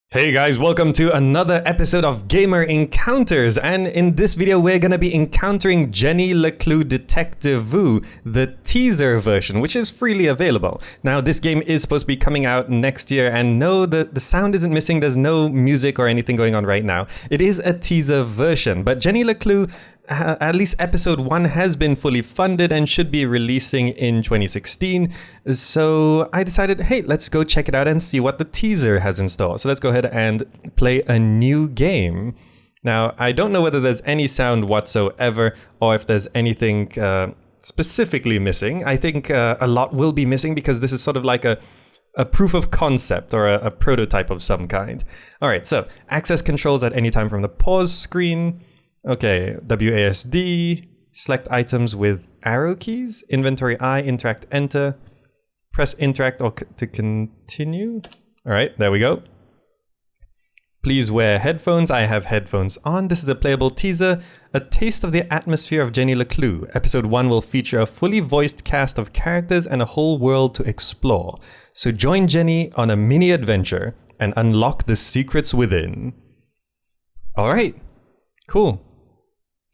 Hey guys, welcome to another episode of Gamer Encounters, and in this video we're gonna be encountering Jenny LeClue Detectivú, the teaser version, which is freely available. Now this game is supposed to be coming out next year, and no, the sound isn't missing, there's no music or anything going on right now. It is a teaser version, but Jenny LeClue, at least episode 1 has been fully funded and should be releasing in 2016. So I decided, hey, let's go check it out and see what the teaser has in store. So let's go ahead and play a new game. Now, I don't know whether there's any sound whatsoever or if there's anything specifically missing. I think a lot will be missing because this is sort of like a proof of concept or a prototype of some kind. All right, so access controls at any time from the pause screen. Okay, WASD, select items with arrow keys, inventory I, interact enter, press interact or to continue. All right, there we go. Please wear headphones. I have headphones on. This is a playable teaser, a taste of the atmosphere of Jenny LeClue. Episode 1 will feature a fully voiced cast of characters and a whole world to explore. So join Jenny on a mini adventure and unlock the secrets within. All right, cool.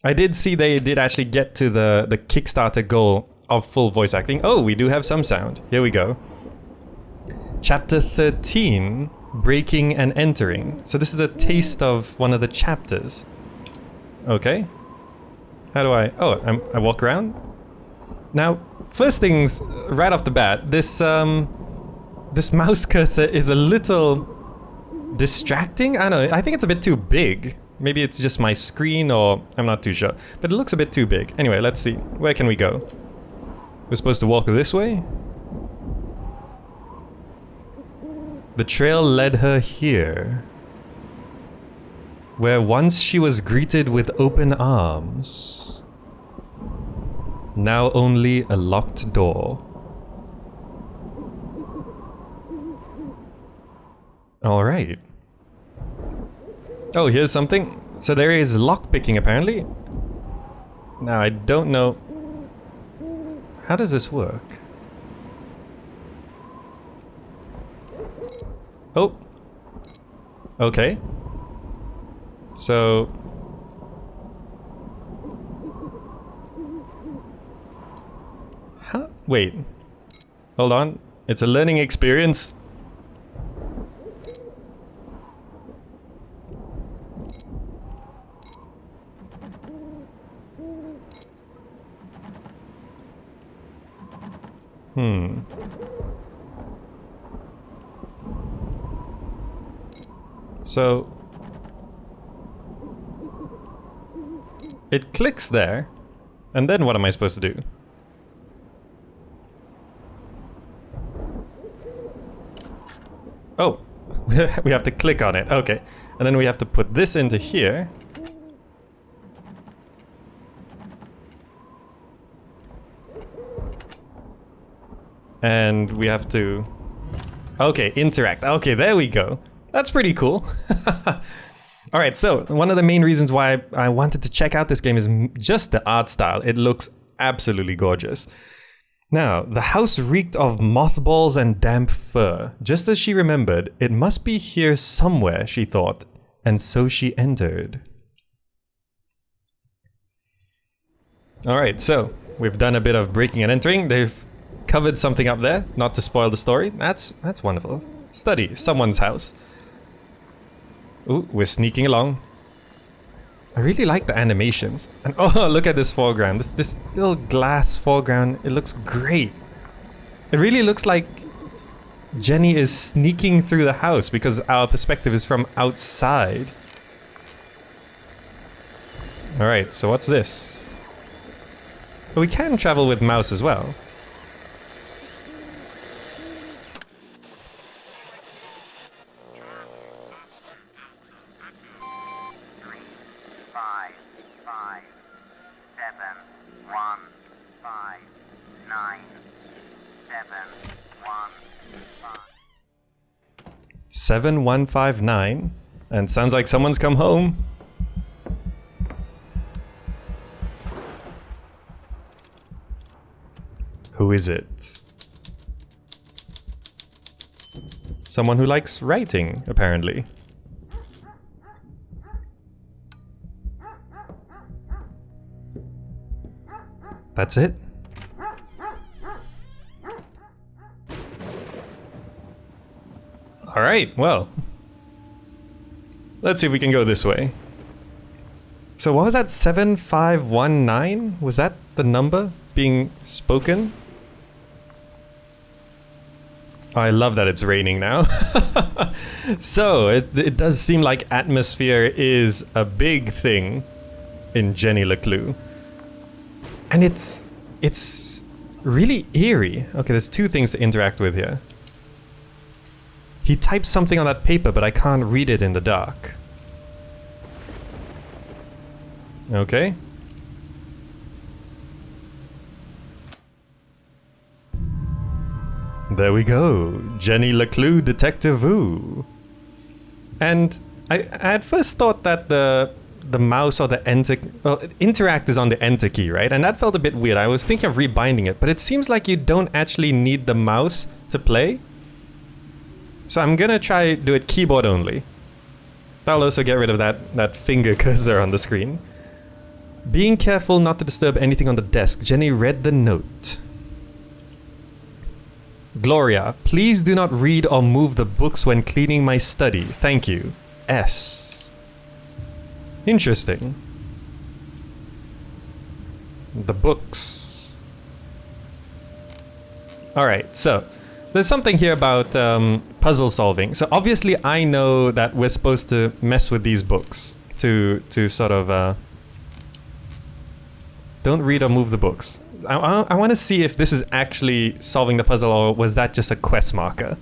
I did see they did actually get to the Kickstarter goal of full voice acting. Oh, we do have some sound. Here we go. Chapter 13, Breaking and Entering. So this is a taste of one of the chapters. Okay. How do I... Oh, I walk around? Now, first things, right off the bat, this mouse cursor is a little distracting. I don't know, I think it's a bit too big. Maybe it's just my screen, or I'm not too sure. But it looks a bit too big. Anyway, let's see. Where can we go? We're supposed to walk this way? The trail led her here, where once she was greeted with open arms. Now only a locked door. All right. Oh, here's something. So there is lockpicking apparently. Now I don't know. How does this work? Oh. Okay. So. Huh? Wait. Hold on. It's a learning experience. So it clicks there, and then what am I supposed to do? Oh, we have to click on it. Okay, and then we have to put this into here. And we have to... Okay, interact. Okay, there we go. That's pretty cool. Alright, so one of the main reasons why I wanted to check out this game is just the art style. It looks absolutely gorgeous. Now, the house reeked of mothballs and damp fur. Just as she remembered, it must be here somewhere, she thought, and so she entered. Alright, so we've done a bit of breaking and entering. They've covered something up there, not to spoil the story. That's wonderful. Study, someone's house. Ooh, we're sneaking along. I really like the animations. And oh, look at this foreground. This little glass foreground. It looks great. It really looks like Jenny is sneaking through the house because our perspective is from outside. Alright, so what's this? But we can travel with mouse as well. Seven 159, and sounds like someone's come home. Who is it? Someone who likes writing, apparently. That's it? Alright, well. Let's see if we can go this way. So what was that? 7519? Was that the number being spoken? Oh, I love that it's raining now. So, it does seem like atmosphere is a big thing in Jenny LeClue. And it's really eerie. Okay, there's two things to interact with here. He typed something on that paper, but I can't read it in the dark. Okay. There we go. Jenny LeClue, Detectivú. And I at first thought that the mouse or the enter... Well, interact is on the enter key, right? And that felt a bit weird. I was thinking of rebinding it, but it seems like you don't actually need the mouse to play. So I'm gonna try do it keyboard only. That'll also get rid of that finger cursor on the screen. Being careful not to disturb anything on the desk, Jenny read the note. Gloria, please do not read or move the books when cleaning my study. Thank you. S. Interesting. The books. Alright, so there's something here about puzzle solving. So obviously I know that we're supposed to mess with these books to sort of... Don't read or move the books. I want to see if this is actually solving the puzzle or was that just a quest marker.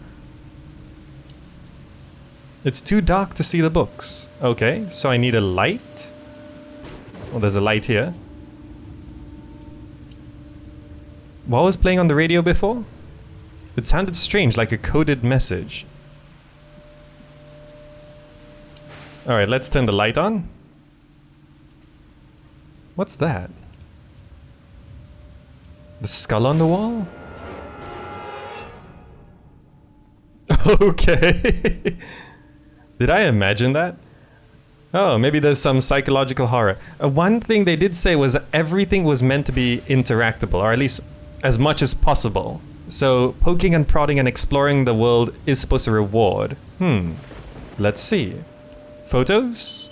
It's too dark to see the books. Okay, so I need a light. Well, there's a light here. What was playing on the radio before? It sounded strange, like a coded message. Alright, let's turn the light on. What's that? The skull on the wall? Okay. Did I imagine that? Oh, maybe there's some psychological horror. One thing they did say was that everything was meant to be interactable, or at least as much as possible. So poking and prodding and exploring the world is supposed to reward. Let's see. Photos?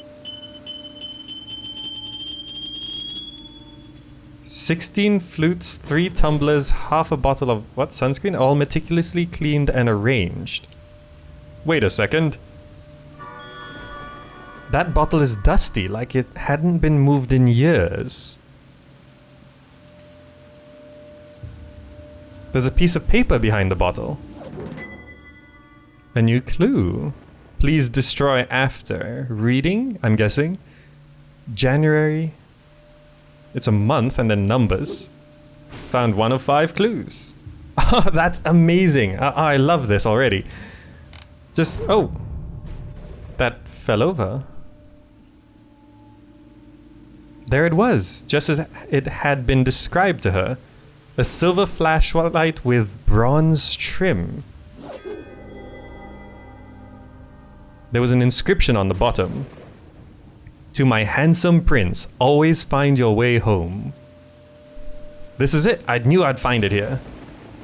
16 flutes, 3 tumblers, half a bottle of what? Sunscreen? All meticulously cleaned and arranged. Wait a second. That bottle is dusty, like it hadn't been moved in years. There's a piece of paper behind the bottle. A new clue. Please destroy after. Reading, I'm guessing. January. It's a month and then numbers. Found 1 of 5 clues. Oh, that's amazing. I love this already. Just, oh. That fell over. There it was, just as it had been described to her. A silver flashlight with bronze trim. There was an inscription on the bottom. To my handsome prince, always find your way home. This is it. I knew I'd find it here.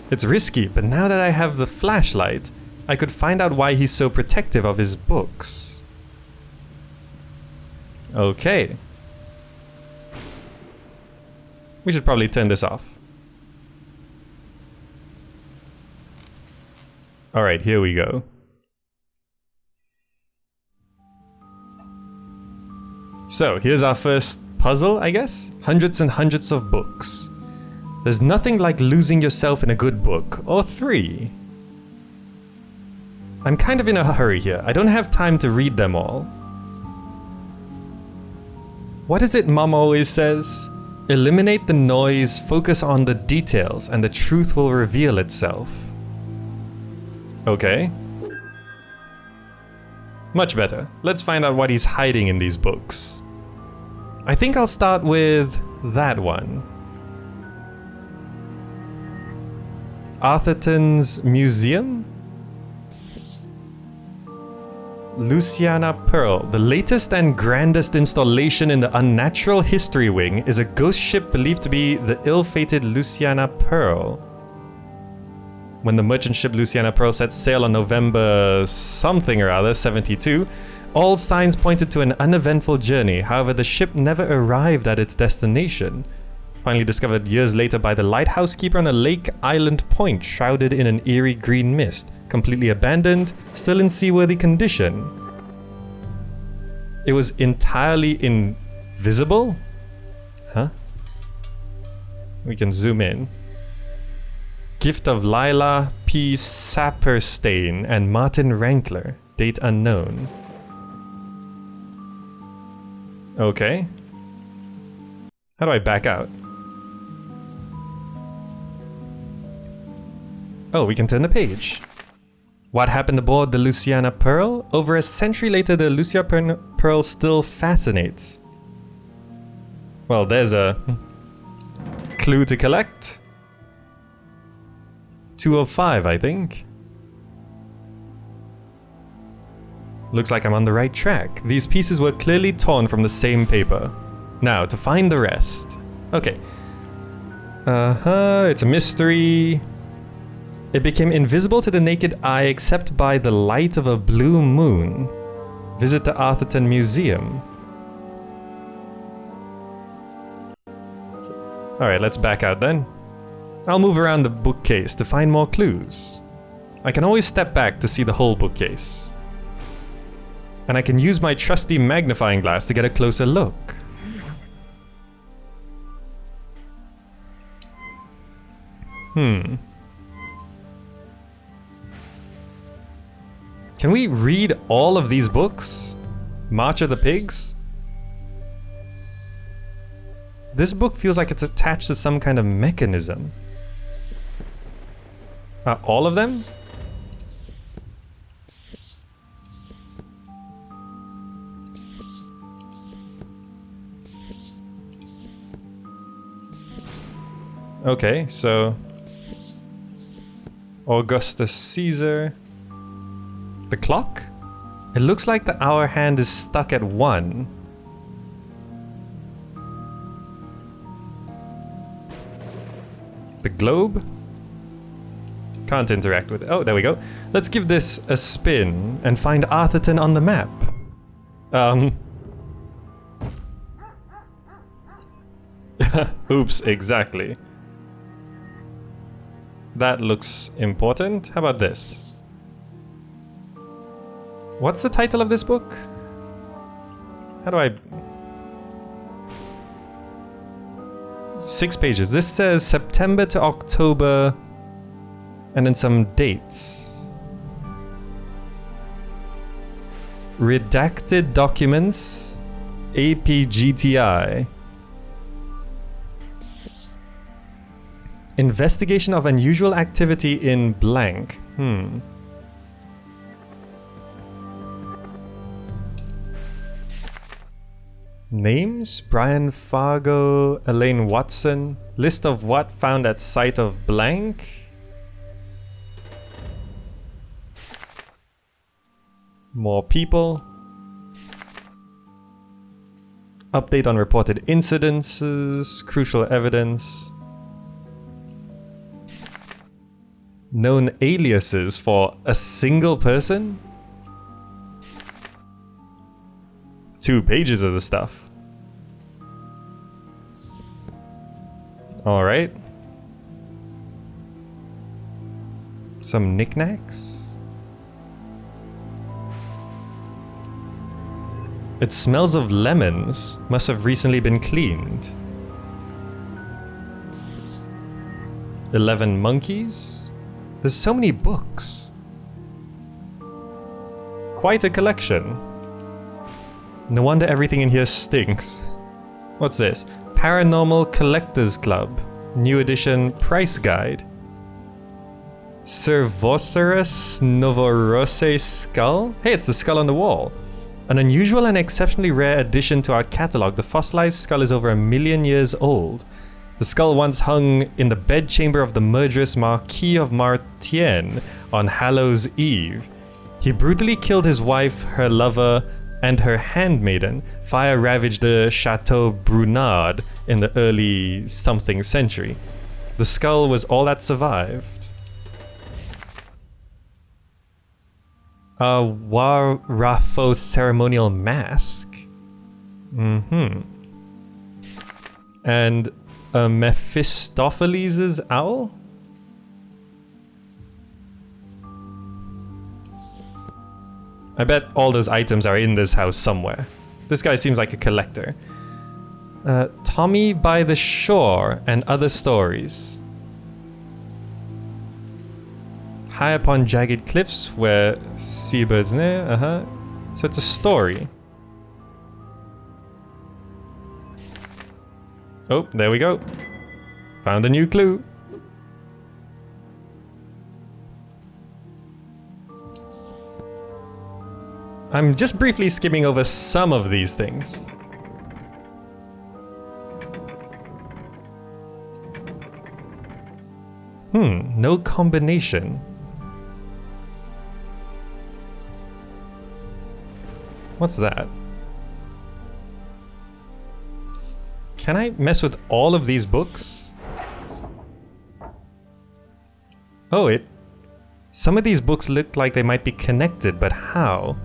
It's risky, but now that I have the flashlight, I could find out why he's so protective of his books. Okay. We should probably turn this off. Alright, here we go. So, here's our first puzzle, I guess? Hundreds and hundreds of books. There's nothing like losing yourself in a good book, or 3. I'm kind of in a hurry here. I don't have time to read them all. What is it Mom always says? Eliminate the noise, focus on the details, and the truth will reveal itself. Okay. Much better. Let's find out what he's hiding in these books. I think I'll start with that one. Arthurton's Museum? Luciana Pearl. The latest and grandest installation in the Unnatural History Wing is a ghost ship believed to be the ill-fated Luciana Pearl. When the merchant ship Luciana Pearl set sail on November something or other, 72, all signs pointed to an uneventful journey. However, the ship never arrived at its destination. Finally discovered years later by the lighthouse keeper on a lake island point, shrouded in an eerie green mist. Completely abandoned, still in seaworthy condition. It was entirely invisible? Huh? We can zoom in. Gift of Lila P. Saperstein and Martin Rankler. Date unknown. Okay. How do I back out? Oh, we can turn the page. What happened aboard the Luciana Pearl? Over a century later, the Luciana Pearl still fascinates. Well, there's a clue to collect. 205, I think. Looks like I'm on the right track. These pieces were clearly torn from the same paper. Now, to find the rest. Okay. It's a mystery. It became invisible to the naked eye except by the light of a blue moon. Visit the Arthurton Museum. Alright, let's back out then. I'll move around the bookcase to find more clues. I can always step back to see the whole bookcase. And I can use my trusty magnifying glass to get a closer look. Can we read all of these books? March of the Pigs? This book feels like it's attached to some kind of mechanism. All of them? Okay, so Augustus Caesar. The clock? It looks like the hour hand is stuck at 1. The globe? Can't interact with it. Oh, there we go. Let's give this a spin and find Arthurton on the map. Oops, exactly. That looks important. How about this? What's the title of this book? How do I... 6 pages. This says September to October, and then some dates. Redacted documents, APGTI. Investigation of unusual activity in blank. Names? Brian Fargo, Elaine Watson. List of what found at site of blank. More people. Update on reported incidences. Crucial evidence. Known aliases for a single person? 2 pages of the stuff. Alright. Some knickknacks. It smells of lemons. Must have recently been cleaned. 11 monkeys. There's so many books. Quite a collection. No wonder everything in here stinks. What's this? Paranormal Collectors Club. New edition price guide. Cervosaurus Novorose skull? Hey, it's the skull on the wall. An unusual and exceptionally rare addition to our catalog. The fossilized skull is over 1 million years old. The skull once hung in the bedchamber of the murderous Marquis of Martien on Hallows Eve. He brutally killed his wife, her lover, and her handmaiden. Fire ravaged the Chateau Brunard in the early something century. The skull was all that survived. A Warafo ceremonial mask. And a Mephistopheles' owl? I bet all those items are in this house somewhere. This guy seems like a collector. Tommy by the Shore and Other Stories. High upon jagged cliffs where seabirds near, So it's a story. Oh, there we go. Found a new clue. I'm just briefly skimming over some of these things. No combination. What's that? Can I mess with all of these books? Oh, some of these books look like they might be connected, but how?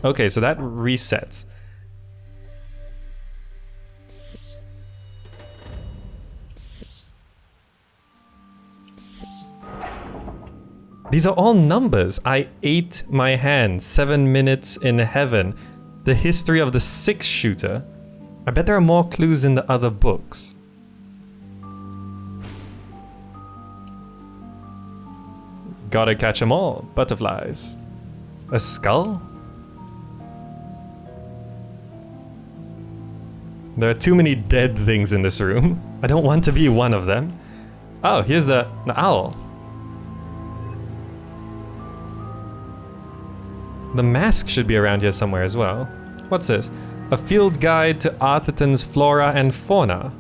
Okay, so that resets. These are all numbers. I ate my hand. 7 minutes in heaven. The history of the 6-shooter. I bet there are more clues in the other books. Gotta catch 'em all. Butterflies. A skull? There are too many dead things in this room. I don't want to be one of them. Oh, here's the owl. The mask should be around here somewhere as well. What's this? A field guide to Arthurton's flora and fauna.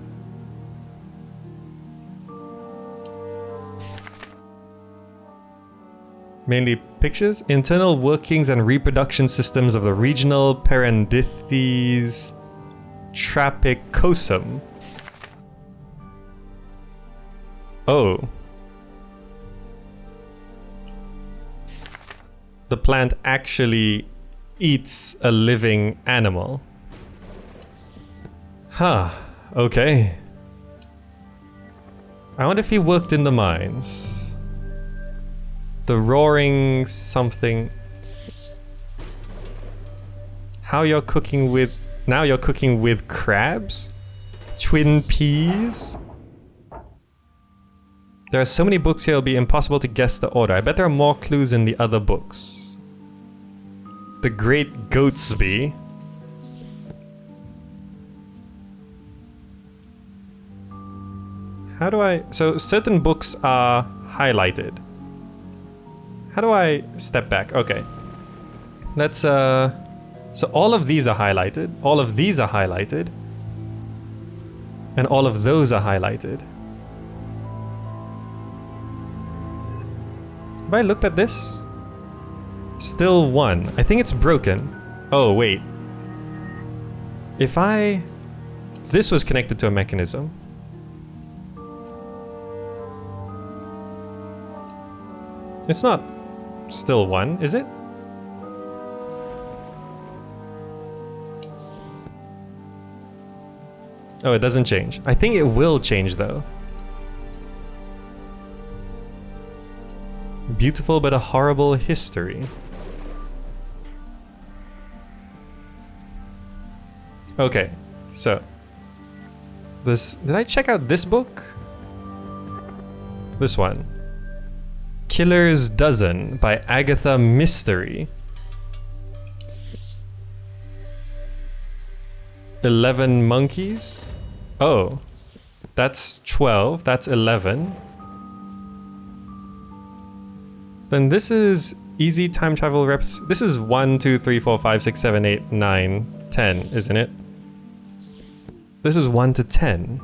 Mainly pictures? Internal workings and reproduction systems of the regional Perendithes Trapicosum. Oh. The plant actually eats a living animal. Huh, okay. I wonder if he worked in the mines. The roaring something. Now you're cooking with crabs? Twin peas? There are so many books here it'll be impossible to guess the order. I bet there are more clues in the other books. The Great Goatsby. How do I... So certain books are highlighted. How do I step back? Okay. Let's so all of these are highlighted. All of these are highlighted. And all of those are highlighted. Have I looked at this? Still one. I think it's broken. Oh, wait. If I... This was connected to a mechanism. It's not still one, is it? Oh, it doesn't change. I think it will change, though. Beautiful but a horrible history. Okay, so this... Did I check out this book? This one. Killer's Dozen by Agatha Mystery. 11 monkeys? Oh, that's 12. That's 11. Then this is easy time travel reps. This is 1, 2, 3, 4, 5, 6, 7, 8, 9, 10, isn't it? This is 1 to 10.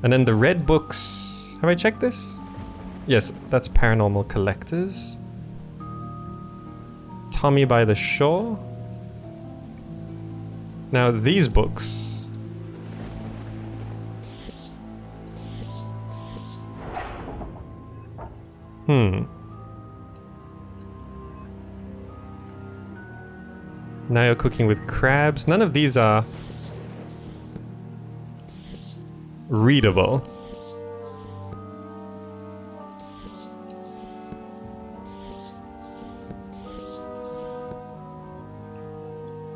And then the red books... Have I checked this? Yes, that's Paranormal Collectors. Tommy by the Shore. Now these books. Now you're cooking with crabs. None of these are readable.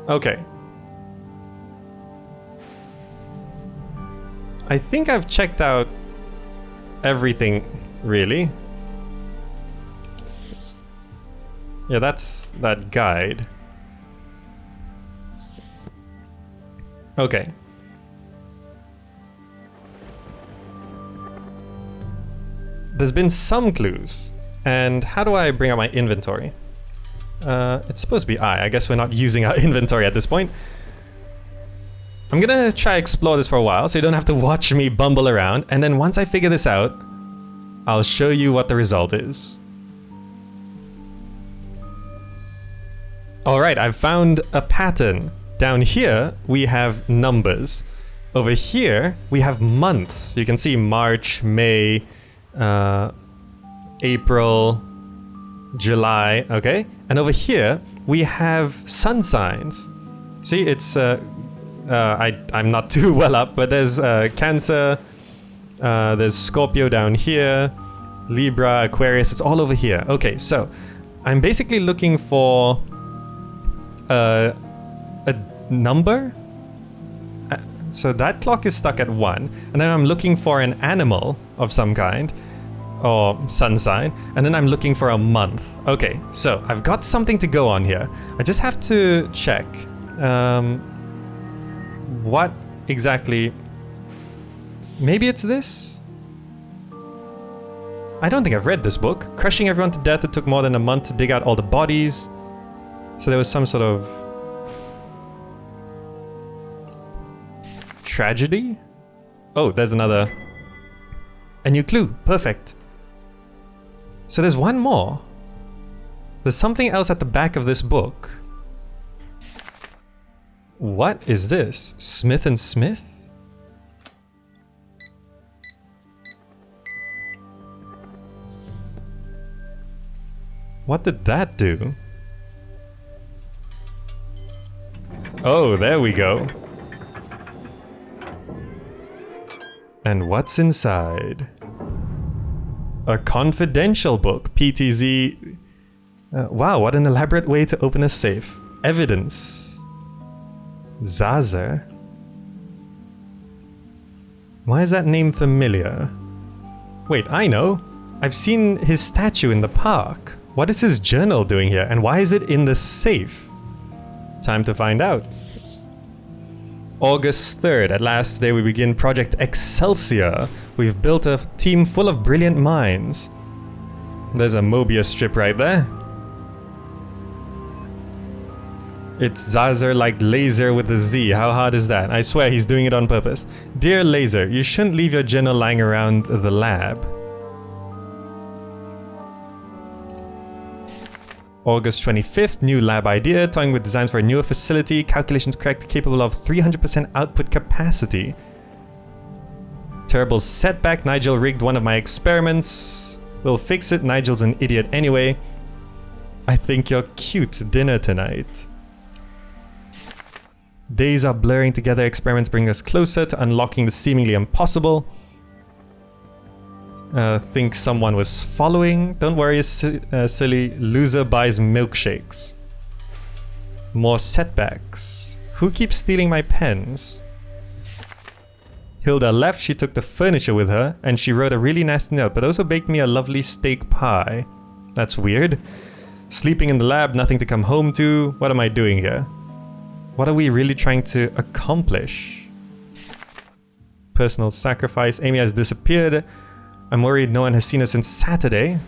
Okay. I think I've checked out everything, really. Yeah, that's that guide. Okay. There's been some clues. And how do I bring up my inventory? It's supposed to be I guess we're not using our inventory at this point. I'm gonna try explore this for a while so you don't have to watch me bumble around, and then once I figure this out, I'll show you what the result is. Alright, I've found a pattern. Down here, we have numbers. Over here, we have months. You can see March, May, April, July, okay? And over here, we have sun signs. See, it's, I'm not too well up, but there's Cancer, there's Scorpio down here, Libra, Aquarius, it's all over here. Okay, so I'm basically looking for a number. So that clock is stuck at 1, and then I'm looking for an animal of some kind, or sun sign, and then I'm looking for a month. Okay, so I've got something to go on here. I just have to check what exactly. Maybe it's this? I don't think I've read this book. Crushing everyone to death, it took more than a month to dig out all the bodies. So there was some sort of tragedy? Oh, there's another. A new clue. Perfect. So there's one more. There's something else at the back of this book. What is this? Smith and Smith? What did that do? Oh, there we go. And what's inside? A confidential book. PTZ. Wow, what an elaborate way to open a safe. Evidence. Zazer. Why is that name familiar? Wait, I know. I've seen his statue in the park. What is his journal doing here? And why is it in the safe? Time to find out. August 3rd, at last today we begin Project Excelsior. We've built a team full of brilliant minds. There's a Mobius strip right there. It's Zazer like laser with a Z. How hard is that? I swear he's doing it on purpose. Dear Laser, you shouldn't leave your journal lying around the lab. August 25th, new lab idea, toying with designs for a newer facility, calculations correct, capable of 300% output capacity. Terrible setback, Nigel rigged one of my experiments. We'll fix it, Nigel's an idiot anyway. I think you're cute, dinner tonight. Days are blurring together, experiments bring us closer to unlocking the seemingly impossible. Think someone was following. Don't worry, silly. Loser buys milkshakes. More setbacks. Who keeps stealing my pens? Hilda left, she took the furniture with her, and she wrote a really nasty note, but also baked me a lovely steak pie. That's weird. Sleeping in the lab, nothing to come home to. What am I doing here? What are we really trying to accomplish? Personal sacrifice. Amy has disappeared. I'm worried no one has seen her since Saturday.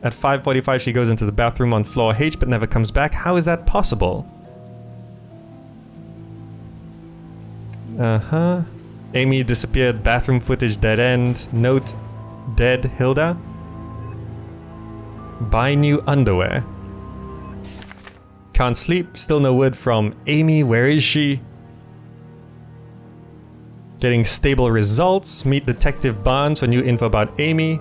At 5:45 she goes into the bathroom on floor H but never comes back. How is that possible? Amy disappeared, bathroom footage dead end. Note, dead Hilda. Buy new underwear. Can't sleep. Still no word from Amy. Where is she? Getting stable results. Meet Detective Barnes for new info about Amy.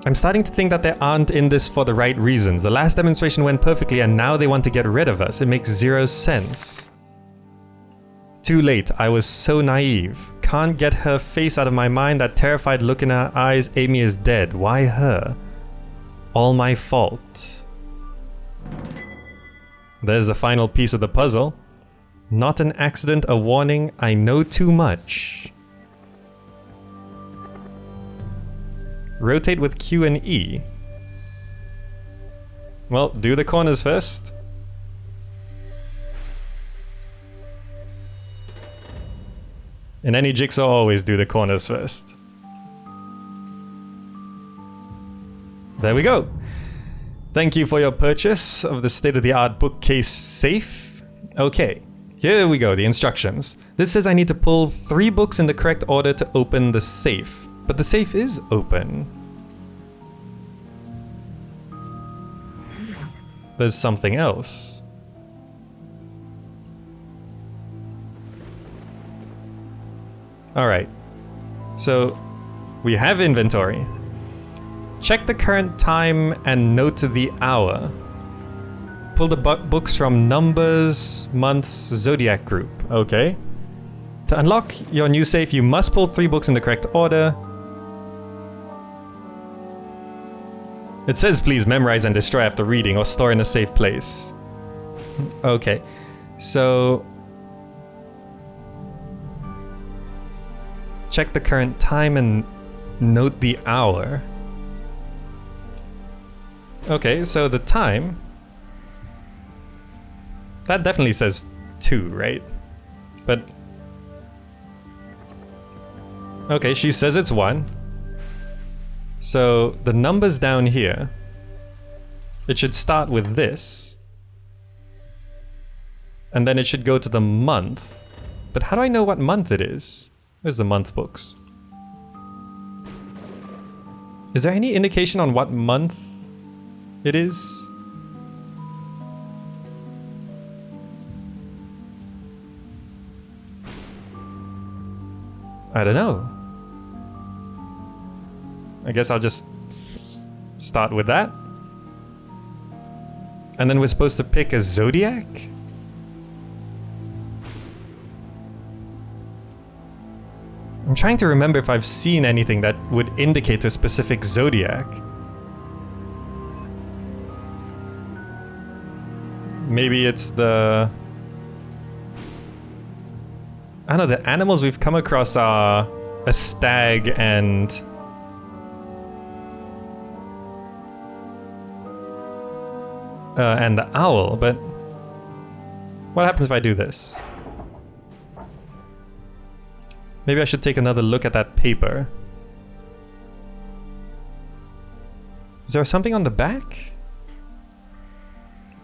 I'm starting to think that they aren't in this for the right reasons. The last demonstration went perfectly and now they want to get rid of us. It makes zero sense. Too late. I was so naive. Can't get her face out of my mind. That terrified look in her eyes. Amy is dead. Why her? All my fault. There's the final piece of the puzzle. Not an accident, a warning. I know too much. Rotate with Q and E. Well, do the corners first. In any jigsaw, always do the corners first. There we go. Thank you for your purchase of the state-of-the-art bookcase safe. Okay, here we go, the instructions. This says I need to pull 3 books in the correct order to open the safe. But the safe is open. There's something else. Alright. So, we have inventory. Check the current time and note the hour. Pull the books from numbers, months, zodiac group. Okay. To unlock your new safe, you must pull 3 books in the correct order. It says please memorize and destroy after reading or store in a safe place. Okay. So... check the current time and note the hour. Okay, so the time... that definitely says 2, right? But... okay, she says it's 1. So, the numbers down here... it should start with this. And then it should go to the month. But how do I know what month it is? Where's the month books? Is there any indication on what month it is? I don't know. I guess I'll just start with that. And then we're supposed to pick a zodiac? I'm trying to remember if I've seen anything that would indicate a specific zodiac. Maybe it's the... I don't know, the animals we've come across are a stag and... and the owl, but... what happens if I do this? Maybe I should take another look at that paper. Is there something on the back?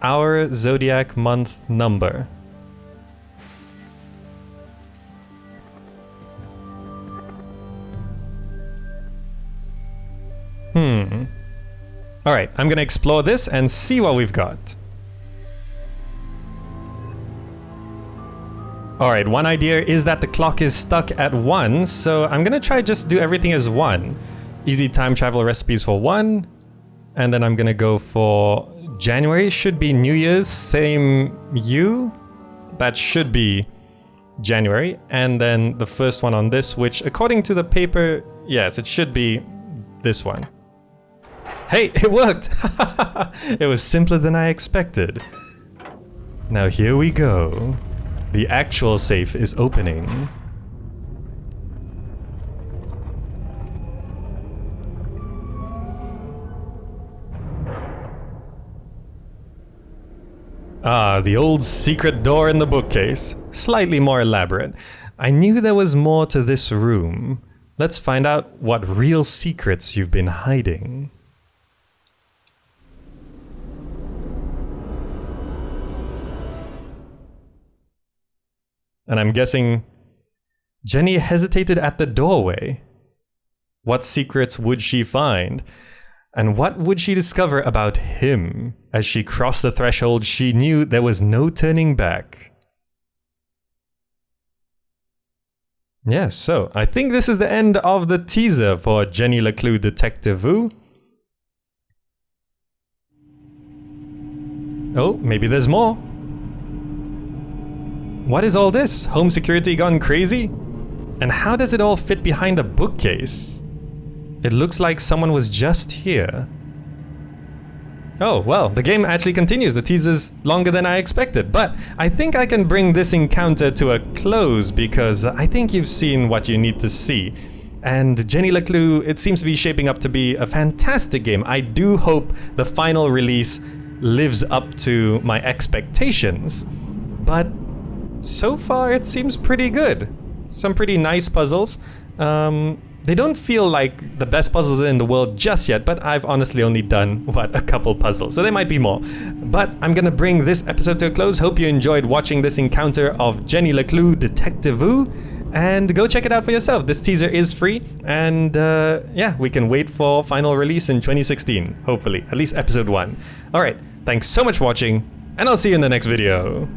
Hour, zodiac, month, number. Alright, I'm gonna explore this and see what we've got. Alright, one idea is that the clock is stuck at 1, so I'm gonna try just do everything as 1. Easy time travel recipes for 1, and then I'm gonna go for January, should be New Year's, same U. That should be January, and then the first one on this, which according to the paper, yes, it should be this one. Hey, it worked! It was simpler than I expected. Now here we go. The actual safe is opening. Ah, the old secret door in the bookcase. Slightly more elaborate. I knew there was more to this room. Let's find out what real secrets you've been hiding. And I'm guessing Jenny hesitated at the doorway. What secrets would she find? And what would she discover about him? As she crossed the threshold, she knew there was no turning back. Yes, so I think this is the end of the teaser for Jenny LeClue Detectivú. Oh, maybe there's more. What is all this? Home security gone crazy? And how does it all fit behind a bookcase? It looks like someone was just here. Oh, well, the game actually continues. The teaser's longer than I expected, but I think I can bring this encounter to a close because I think you've seen what you need to see. And Jenny LeClue, it seems to be shaping up to be a fantastic game. I do hope the final release lives up to my expectations, but so far it seems pretty good. Some pretty nice puzzles. They don't feel like the best puzzles in the world just yet, but I've honestly only done, a couple puzzles, so there might be more. But I'm gonna bring this episode to a close. Hope you enjoyed watching this encounter of Jenny LeClue Detectivú, and go check it out for yourself. This teaser is free, and yeah, we can wait for final release in 2016, hopefully, at least episode 1. Alright, thanks so much for watching, and I'll see you in the next video.